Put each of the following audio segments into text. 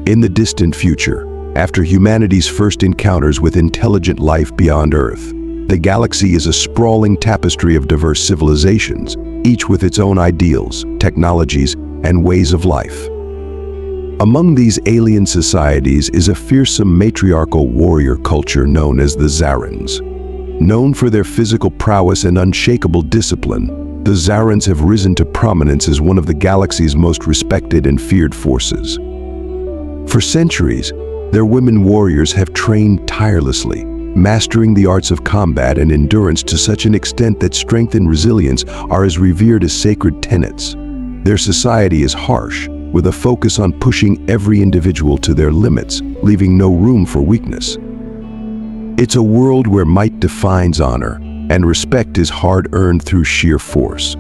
In the distant future, after humanity's first encounters with intelligent life beyond Earth, the galaxy is a sprawling tapestry of diverse civilizations, each with its own ideals, technologies, and ways of life. Among these alien societies is a fearsome matriarchal warrior culture known as the Zaryns. Known for their physical prowess and unshakable discipline, the Zaryns have risen to prominence as one of the galaxy's most respected and feared forces. For centuries, their women warriors have trained tirelessly, mastering the arts of combat and endurance to such an extent that strength and resilience are as revered as sacred tenets. Their society is harsh, with a focus on pushing every individual to their limits, leaving no room for weakness. It's a world where might defines honor, and respect is hard-earned through sheer force.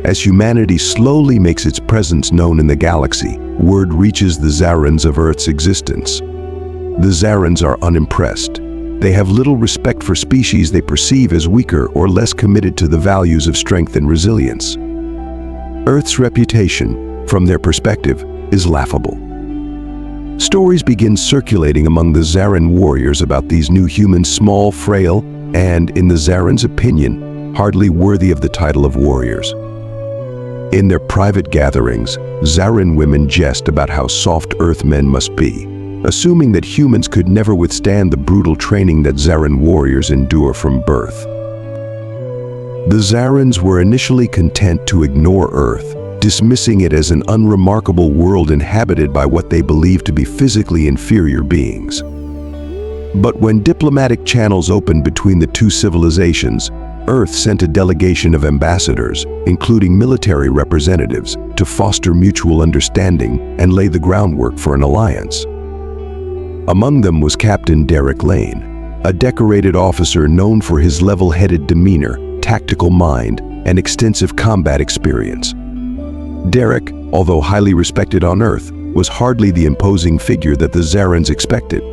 As humanity slowly makes its presence known in the galaxy, word reaches the Zaryns of Earth's existence. The Zaryns are unimpressed. They have little respect for species they perceive as weaker or less committed to the values of strength and resilience. Earth's reputation, from their perspective, is laughable. Stories begin circulating among the Zaryn warriors about these new humans, small, frail, and, in the Zaryns' opinion, hardly worthy of the title of warriors. In their private gatherings, Zaryn women jest about how soft Earthmen must be, assuming that humans could never withstand the brutal training that Zaryn warriors endure from birth. The Zaryns were initially content to ignore Earth, dismissing it as an unremarkable world inhabited by what they believed to be physically inferior beings. But when diplomatic channels opened between the two civilizations, Earth sent a delegation of ambassadors, including military representatives, to foster mutual understanding and lay the groundwork for an alliance. Among them was Captain Derek Lane, a decorated officer known for his level-headed demeanor, tactical mind, and extensive combat experience. Derek, although highly respected on Earth, was hardly the imposing figure that the Zaryns expected.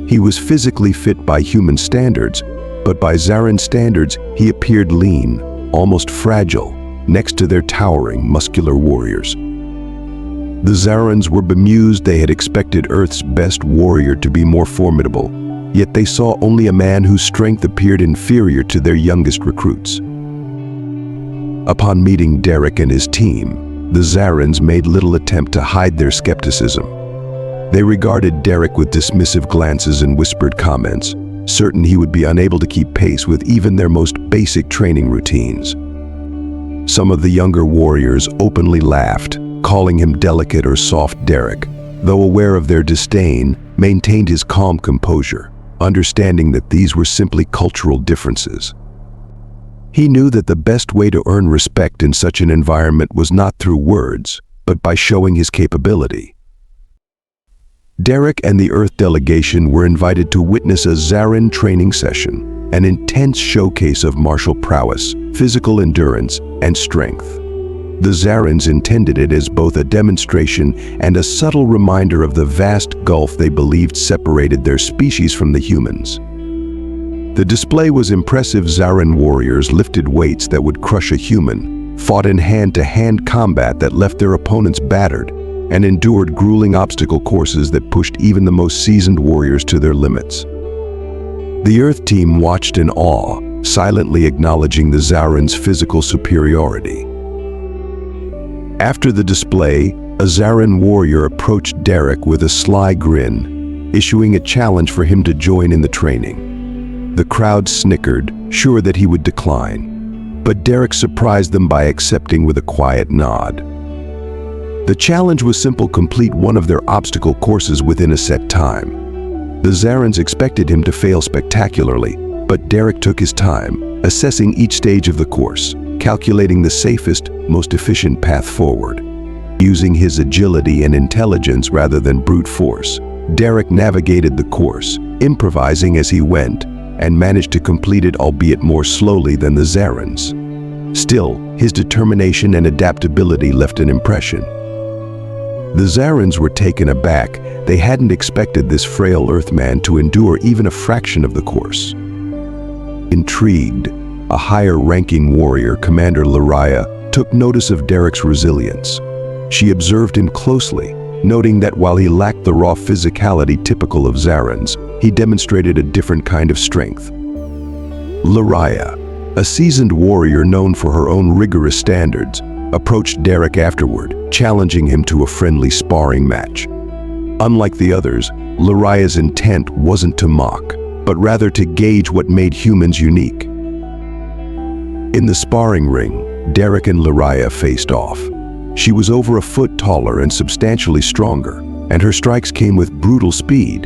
He was physically fit by human standards, but by Zaryn standards, he appeared lean, almost fragile, next to their towering, muscular warriors. The Zaryns were bemused. They had expected Earth's best warrior to be more formidable, yet they saw only a man whose strength appeared inferior to their youngest recruits. Upon meeting Derek and his team, the Zaryns made little attempt to hide their skepticism. They regarded Derek with dismissive glances and whispered comments, certain he would be unable to keep pace with even their most basic training routines. Some of the younger warriors openly laughed, calling him delicate or soft Derek, though aware of their disdain, maintained his calm composure, understanding that these were simply cultural differences. He knew that the best way to earn respect in such an environment was not through words, but by showing his capability. Derek and the Earth delegation were invited to witness a Zaryn training session, an intense showcase of martial prowess, physical endurance, and strength. The Zaryns intended it as both a demonstration and a subtle reminder of the vast gulf they believed separated their species from the humans. The display was impressive. Zaryn warriors lifted weights that would crush a human, fought in hand-to-hand combat that left their opponents battered, and endured grueling obstacle courses that pushed even the most seasoned warriors to their limits. The Earth team watched in awe, silently acknowledging the Zaryns' physical superiority. After the display, a Zaryn warrior approached Derek with a sly grin, issuing a challenge for him to join in the training. The crowd snickered, sure that he would decline, but Derek surprised them by accepting with a quiet nod. The challenge was simple: complete one of their obstacle courses within a set time. The Zaryns expected him to fail spectacularly, but Derek took his time, assessing each stage of the course, calculating the safest, most efficient path forward. Using his agility and intelligence rather than brute force, Derek navigated the course, improvising as he went, and managed to complete it, albeit more slowly than the Zaryns. Still, his determination and adaptability left an impression. The Zaryns were taken aback. They hadn't expected this frail Earthman to endure even a fraction of the course. Intrigued, a higher-ranking warrior, Commander Lariah, took notice of Derek's resilience. She observed him closely, noting that while he lacked the raw physicality typical of Zaryn's, he demonstrated a different kind of strength. Lariah, a seasoned warrior known for her own rigorous standards, approached Derek afterward, challenging him to a friendly sparring match. Unlike the others, Lariah's intent wasn't to mock, but rather to gauge what made humans unique. In the sparring ring, Derek and Lariah faced off. She was over a foot taller and substantially stronger, and her strikes came with brutal speed.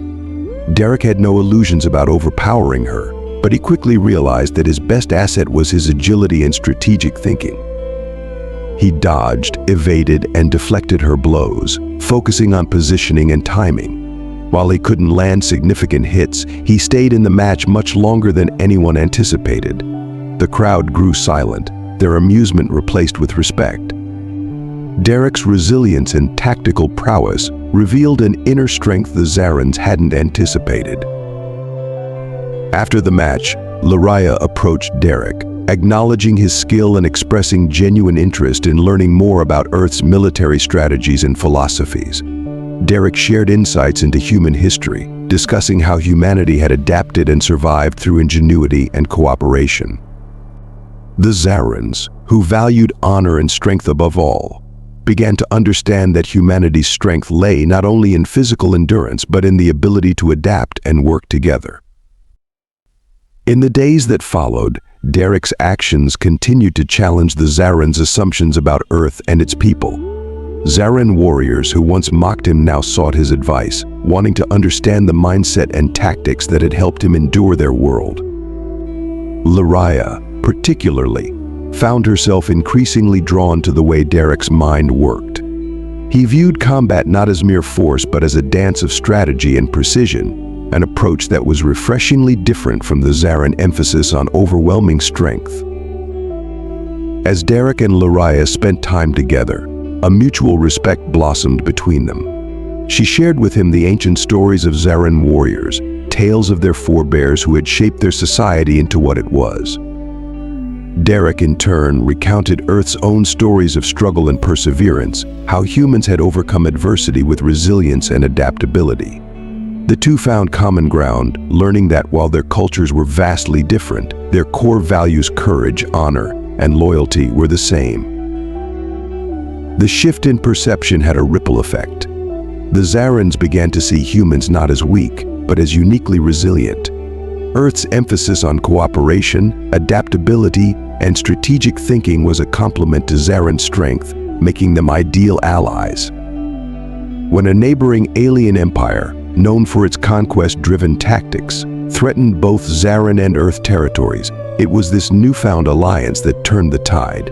Derek had no illusions about overpowering her, but he quickly realized that his best asset was his agility and strategic thinking. He dodged, evaded, and deflected her blows, focusing on positioning and timing. While he couldn't land significant hits, he stayed in the match much longer than anyone anticipated. The crowd grew silent, their amusement replaced with respect. Derek's resilience and tactical prowess revealed an inner strength the Zaryns hadn't anticipated. After the match, Lariah approached Derek, acknowledging his skill and expressing genuine interest in learning more about Earth's military strategies and philosophies. Derek shared insights into human history, discussing how humanity had adapted and survived through ingenuity and cooperation. The Zaryns, who valued honor and strength above all, began to understand that humanity's strength lay not only in physical endurance but in the ability to adapt and work together. In the days that followed, Derek's actions continued to challenge the Zaryns' assumptions about Earth and its people. Zaryn warriors who once mocked him now sought his advice, wanting to understand the mindset and tactics that had helped him endure their world. Lariah, particularly, found herself increasingly drawn to the way Derek's mind worked. He viewed combat not as mere force but as a dance of strategy and precision, an approach that was refreshingly different from the Zaryn emphasis on overwhelming strength. As Derek and Lariah spent time together, a mutual respect blossomed between them. She shared with him the ancient stories of Zaryn warriors, tales of their forebears who had shaped their society into what it was. Derek, in turn, recounted Earth's own stories of struggle and perseverance, how humans had overcome adversity with resilience and adaptability. The two found common ground, learning that while their cultures were vastly different, their core values, courage, honor, and loyalty, were the same. The shift in perception had a ripple effect. The Zaryns began to see humans not as weak, but as uniquely resilient. Earth's emphasis on cooperation, adaptability, and strategic thinking was a complement to Zaryn's strength, making them ideal allies. When a neighboring alien empire, known for its conquest-driven tactics, threatened both Zaryn and Earth territories, it was this newfound alliance that turned the tide.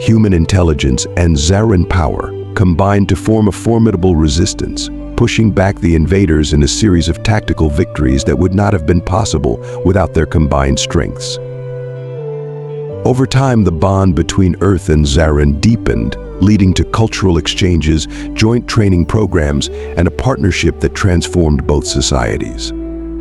Human intelligence and Zaryn power combined to form a formidable resistance, pushing back the invaders in a series of tactical victories that would not have been possible without their combined strengths. Over time, the bond between Earth and Zaryn deepened, leading to cultural exchanges, joint training programs, and a partnership that transformed both societies.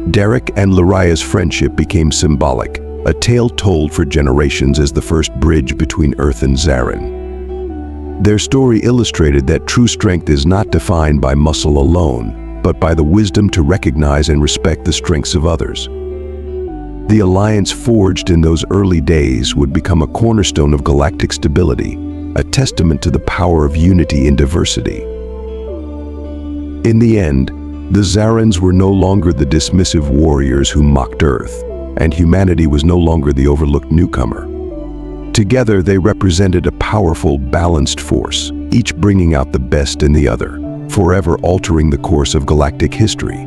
Derek and Lariah's friendship became symbolic, a tale told for generations as the first bridge between Earth and Zaryn. Their story illustrated that true strength is not defined by muscle alone, but by the wisdom to recognize and respect the strengths of others. The alliance forged in those early days would become a cornerstone of galactic stability, a testament to the power of unity in diversity. In the end, the Zaryns were no longer the dismissive warriors who mocked Earth, and humanity was no longer the overlooked newcomer. Together, they represented a powerful, balanced force, each bringing out the best in the other, forever altering the course of galactic history.